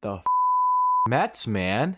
The Mets, man.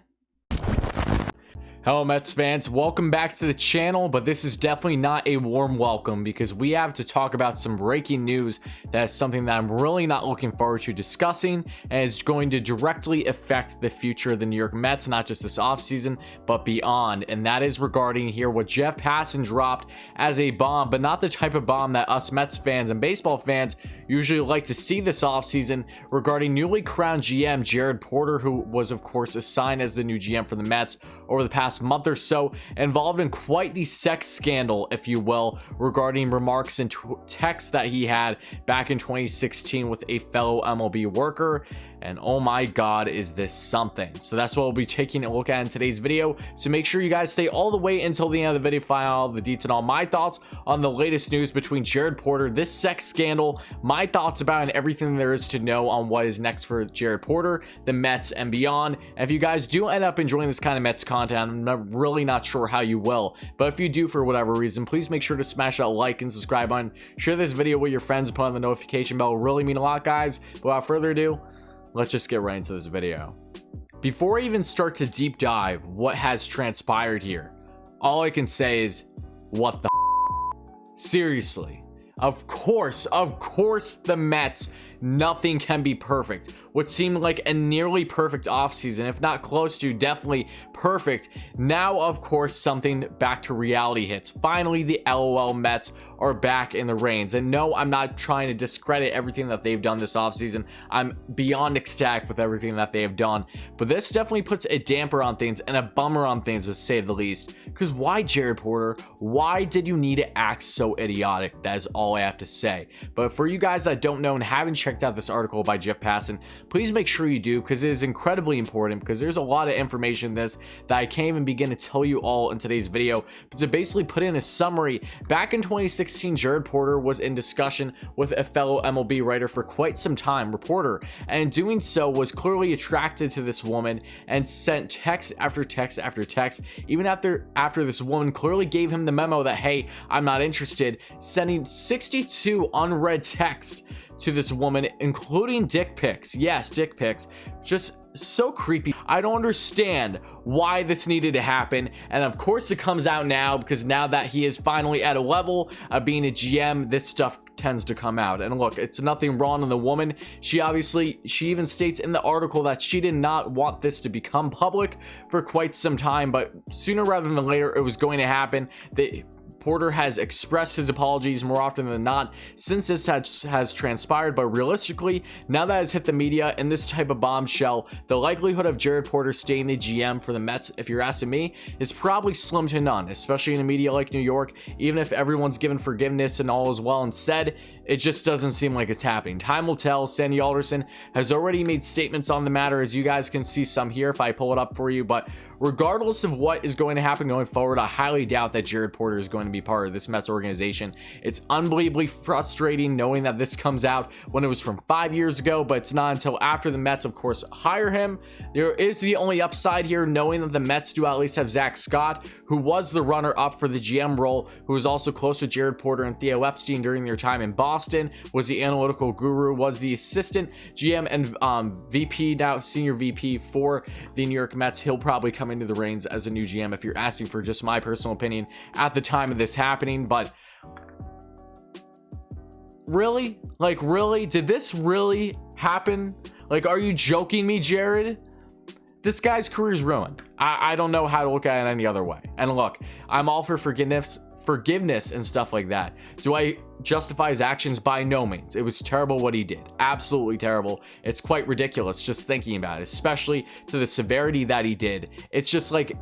Hello Mets fans, welcome back to the channel, but this is definitely not a warm welcome because we have to talk about some breaking news that is something that I'm really not looking forward to discussing and is going to directly affect the future of the New York Mets, not just this offseason, but beyond. And that is regarding here what Jeff Passan dropped as a bomb, but not the type of bomb that us Mets fans and baseball fans usually like to see this offseason, regarding newly crowned GM Jared Porter, who was of course assigned as the new GM for the Mets over the past month or so, involved in quite the sex scandal, if you will, regarding remarks and texts that he had back in 2016 with a fellow MLB worker. And oh my god, is this something? So that's what we'll be taking a look at in today's video, so make sure you guys stay all the way until the end of the video to find all the details and all my thoughts on the latest news between Jared Porter, this sex scandal, my thoughts about and everything there is to know on what is next for Jared Porter, the Mets, and beyond. And if you guys do end up enjoying this kind of Mets content, I'm really not sure how you will, but if you do for whatever reason, please make sure to smash that like and subscribe button, share this video with your friends, and put on the notification bell. It will really mean a lot, guys. But without further ado, let's just get right into this video. Before I even start to deep dive what has transpired here, all I can say is, what the seriously? Of course the Mets, nothing can be perfect. What seemed like a nearly perfect offseason, if not close to definitely perfect, now of course something back to reality hits. Finally, the LOL Mets are back in the reins. And no, I'm not trying to discredit everything that they've done this offseason. I'm beyond ecstatic with everything that they have done. But this definitely puts a damper on things and a bummer on things, to say the least. Because why, Jared Porter? Why did you need to act so idiotic? That is all I have to say. But for you guys that don't know and haven't checked out this article by Jeff Passan, please make sure you do, because it is incredibly important, because there's a lot of information in this that I can't even begin to tell you all in today's video. But to basically put in a summary, back in 2016, Jared Porter was in discussion with a fellow MLB writer for quite some time, reporter, and in doing so was clearly attracted to this woman and sent text after text after text, even after this woman clearly gave him the memo that, hey, I'm not interested, sending 62 unread texts to this woman, including dick pics. Yes, dick pics. Just so creepy. I don't understand why this needed to happen. And of course it comes out now, because now that he is finally at a level of being a GM, this stuff tends to come out. And look, it's nothing wrong on the woman. She even states in the article that she did not want this to become public for quite some time, but sooner rather than later it was going to happen. Porter has expressed his apologies more often than not since this has transpired, but realistically, now that it's hit the media in this type of bombshell, the likelihood of Jared Porter staying the GM for the Mets, if you're asking me, is probably slim to none, especially in a media like New York. Even if everyone's given forgiveness and all is well and said, it just doesn't seem like it's happening. Time will tell. Sandy Alderson has already made statements on the matter, as you guys can see some here if I pull it up for you, but regardless of what is going to happen going forward, I highly doubt that Jared Porter is going to be part of this Mets organization. It's unbelievably frustrating knowing that this comes out when it was from 5 years ago, but it's not until after the Mets, of course, hire him. There is the only upside here, knowing that the Mets do at least have Zach Scott, who was the runner-up for the GM role, who was also close with Jared Porter and Theo Epstein during their time in Boston, was the analytical guru, was the assistant GM and VP, now senior VP for the New York Mets. He'll probably come into the reins as a new GM, if you're asking for just my personal opinion at the time of this happening. But really, like, really, did this really happen? Like, are you joking me, Jared? This guy's career is ruined. I don't know how to look at it any other way. And look, I'm all for forgiveness and stuff like that. Do I justify his actions? By no means. It was terrible what he did. Absolutely terrible. It's quite ridiculous just thinking about it, especially to the severity that he did. It's just like,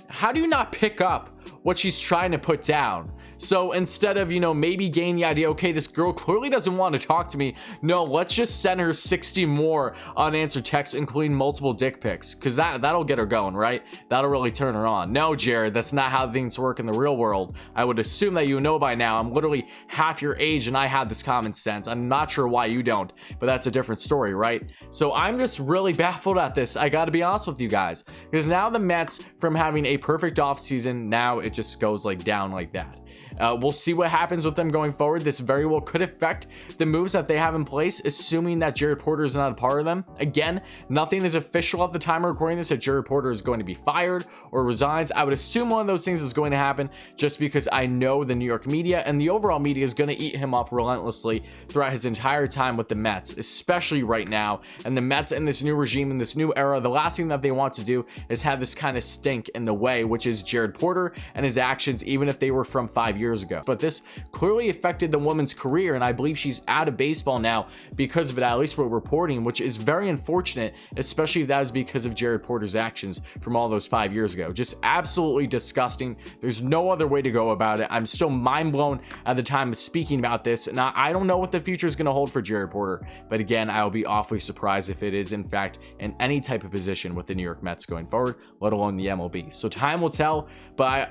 how do you not pick up what she's trying to put down? So instead of, maybe gain the idea, okay, this girl clearly doesn't want to talk to me. No, let's just send her 60 more unanswered texts, including multiple dick pics, because that'll get her going, right? That'll really turn her on. No, Jared, that's not how things work in the real world. I would assume that you know by now. I'm literally half your age and I have this common sense. I'm not sure why you don't, but that's a different story, right? So I'm just really baffled at this. I got to be honest with you guys, because now the Mets, from having a perfect offseason, now it just goes like down like that. We'll see what happens with them going forward. This very well could affect the moves that they have in place, assuming that Jared Porter is not a part of them. Again, nothing is official at the time of recording this that Jared Porter is going to be fired or resigns. I would assume one of those things is going to happen, just because I know the New York media and the overall media is going to eat him up relentlessly throughout his entire time with the Mets, especially right now. And the Mets and this new regime and this new era, the last thing that they want to do is have this kind of stink in the way, which is Jared Porter and his actions, even if they were from 5 years ago. But this clearly affected the woman's career, and I believe she's out of baseball now because of it, at least we're reporting, which is very unfortunate, especially if that is because of Jared Porter's actions from all those 5 years ago. Just absolutely disgusting. There's no other way to go about it. I'm still mind blown at the time of speaking about this. Now, I don't know what the future is going to hold for Jared Porter, but again, I will be awfully surprised if it is in fact in any type of position with the New York Mets going forward, let alone the MLB. So time will tell, but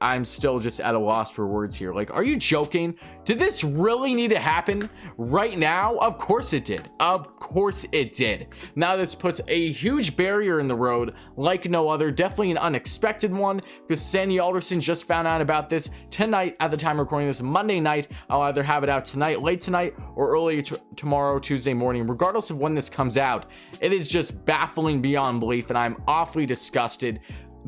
I'm still just at a loss for words here. Like, are you joking? Did this really need to happen right now? Of course it did. Of course it did. Now this puts a huge barrier in the road like no other. Definitely an unexpected one, because Sandy Alderson just found out about this tonight at the time of recording this, Monday night. I'll either have it out tonight, late tonight, or early tomorrow, Tuesday morning. Regardless of when this comes out, it is just baffling beyond belief, and I'm awfully disgusted,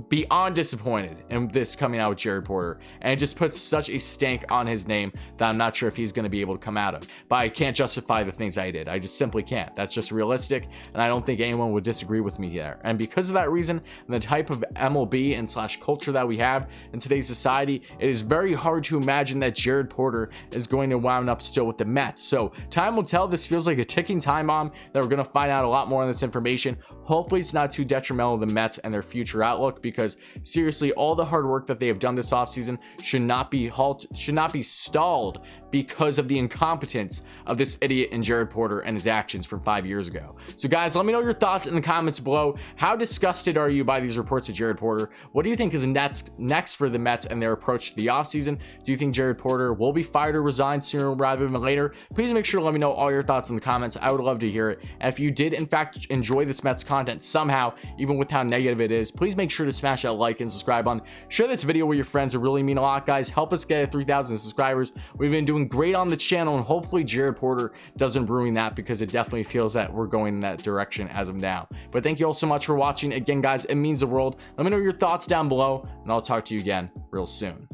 beyond disappointed in this coming out with Jared Porter, and it just puts such a stank on his name that I'm not sure if he's going to be able to come out of. But I can't justify the things I did. I just simply can't. That's just realistic, and I don't think anyone would disagree with me there. And because of that reason, and the type of MLB and slash culture that we have in today's society, it is very hard to imagine that Jared Porter is going to wound up still with the Mets. So time will tell. This feels like a ticking time bomb that we're going to find out a lot more on this information. Hopefully it's not too detrimental to the Mets and their future outlook, because seriously, all the hard work that they have done this offseason should not be stalled because of the incompetence of this idiot in Jared Porter and his actions from 5 years ago. So guys, let me know your thoughts in the comments below. How disgusted are you by these reports of Jared Porter? What do you think is next for the Mets and their approach to the offseason? Do you think Jared Porter will be fired or resign sooner rather than later? Please make sure to let me know all your thoughts in the comments. I would love to hear it. And if you did in fact enjoy this Mets content somehow, even with how negative it is, please make sure to smash that like and subscribe button. Share this video with your friends. It really mean a lot, guys. Help us get to 3,000 subscribers. We've been doing great on the channel, and hopefully Jared Porter doesn't ruin that, because it definitely feels that we're going in that direction as of now. But thank you all so much for watching. Again, guys, it means the world. Let me know your thoughts down below, and I'll talk to you again real soon.